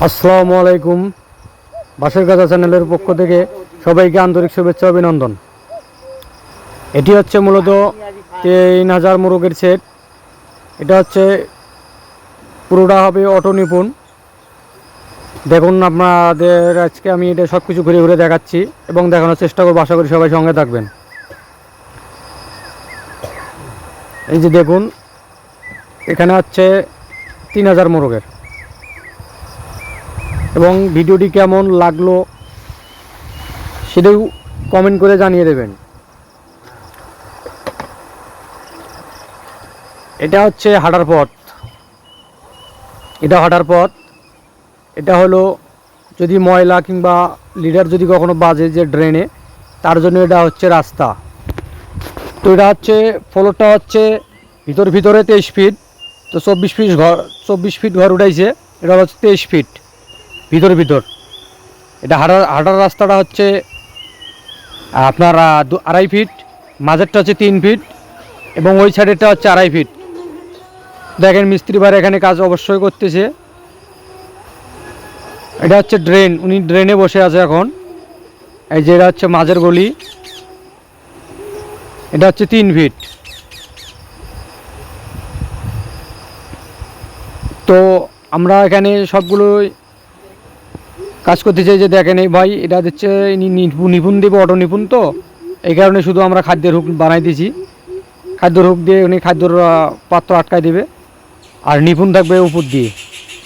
আসসালামু আলাইকুম। বাঁশের গাছা চ্যানেলের পক্ষ থেকে সবাইকে আন্তরিক শুভেচ্ছা অভিনন্দন। এটি হচ্ছে মূলত 3000 মোরগের সেট। এটা হচ্ছে পুরোটা হবে অটো নিপুণ। দেখুন আপনাদের আজকে আমি এটা সব কিছু ঘুরে ঘুরে দেখাচ্ছি এবং দেখানোর চেষ্টা করবো। আশা করি সবাই সঙ্গে থাকবেন। এই যে দেখুন, এখানে হচ্ছে 3000 মোরগের, এবং ভিডিওটি কেমন লাগলো সেটাও কমেন্ট করে জানিয়ে দেবেন। এটা হচ্ছে হাঁটার পথ। এটা হলো যদি ময়লা কিংবা লিডার যদি কখনো বাজে যে ড্রেনে, তার জন্য এটা হচ্ছে রাস্তা। তো এটা হচ্ছে ফ্লোরটা হচ্ছে ভিতরে 23 ফিট। তো 24 ফিট ঘর উঠাইছে। এটা হচ্ছে 23 ফিট ভিতর। এটা হাঁটার রাস্তাটা হচ্ছে আপনার 2.5 ফিট, মাঝেরটা হচ্ছে 3 ফিট এবং ওই সাইডেরটা হচ্ছে 2.5 ফিট। দেখেন মিস্ত্রি ভাই এখানে কাজ অবশ্যই করতেছে। এটা হচ্ছে ড্রেন, উনি ড্রেনে বসে আছে এখন। এই যে এটা হচ্ছে মাঝের গলি, এটা হচ্ছে 3 ফিট। তো আমরা এখানে সবগুলো কাজ করতে চাই। যে দেখেন এই ভাই, এটা হচ্ছে নিপুণ দেবে, অটো নিপুণ। তো এই কারণে শুধু আমরা খাদ্যের হুক বানাই দিয়েছি। খাদ্যের হুক দিয়ে উনি খাদ্যর পাত্র আটকায় দেবে, আর নিপুণ থাকবে উপর দিয়ে,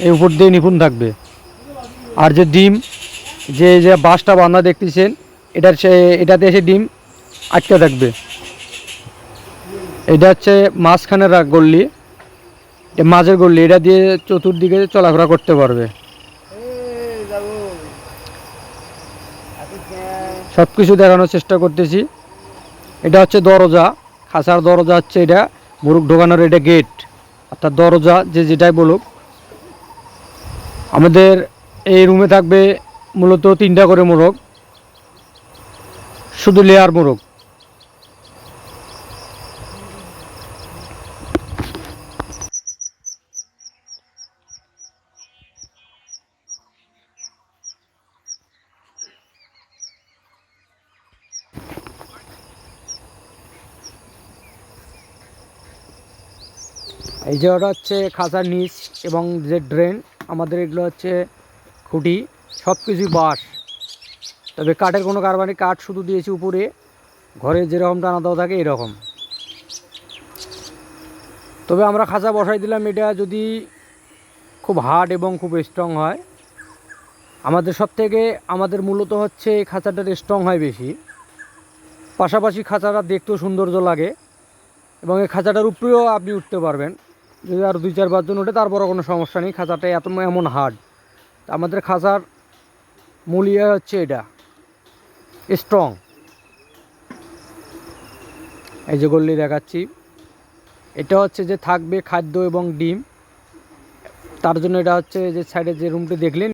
এই উপর দিয়ে নিপুণ থাকবে। আর যে ডিম, যে যে বাঁশটা বাঁধা দেখতেছেন, এটাতে এসে ডিম আটকে থাকবে। এটা হচ্ছে মাঝখানের গল্লি, মাঝের গল্লি, এটা দিয়ে চতুর্দিকে চলাফেরা করতে পারবে। সব কিছু দেখানোর চেষ্টা করতেছি। এটা হচ্ছে দরজা, খাঁচার দরজা হচ্ছে এটা, মুরগ ঢোকানোর এটা গেট, অর্থাৎ দরজা যে যেটাই বলুক। আমাদের এই রুমে থাকবে মূলত 3টা করে মোরগ, শুধু লেয়ার মোরগ। এই জায়গাটা হচ্ছে খাঁচার নিচ এবং যে ড্রেন, আমাদের এগুলো হচ্ছে খুঁটি, সব কিছুই বাঁশ। তবে কাঠের কোনো কারবারি, কাঠ শুধু দিয়েছি উপরে, ঘরে যেরকম টানা দেওয়া থাকে এরকম। তবে আমরা খাঁচা বসাই দিলাম, এটা যদি খুব হার্ড এবং খুব স্ট্রং হয়। আমাদের মূলত হচ্ছে এই খাঁচাটার স্ট্রং হয় বেশি, পাশাপাশি খাঁচাটা দেখতেও সৌন্দর্য লাগে, এবং এই খাঁচাটার উপরেও আপনি উঠতে পারবেন। যদি আর 2-4 জন ওঠে তারপরও কোনো সমস্যা নেই। খাঁচাটা এমন হার্ড। আমাদের খাঁচার মূল হচ্ছে এটা স্ট্রং। এই যে গল্লি দেখাচ্ছি, এটা হচ্ছে যে থাকবে খাদ্য এবং ডিম। তার জন্য এটা হচ্ছে যে সাইডে যে রুমটি দেখলেন,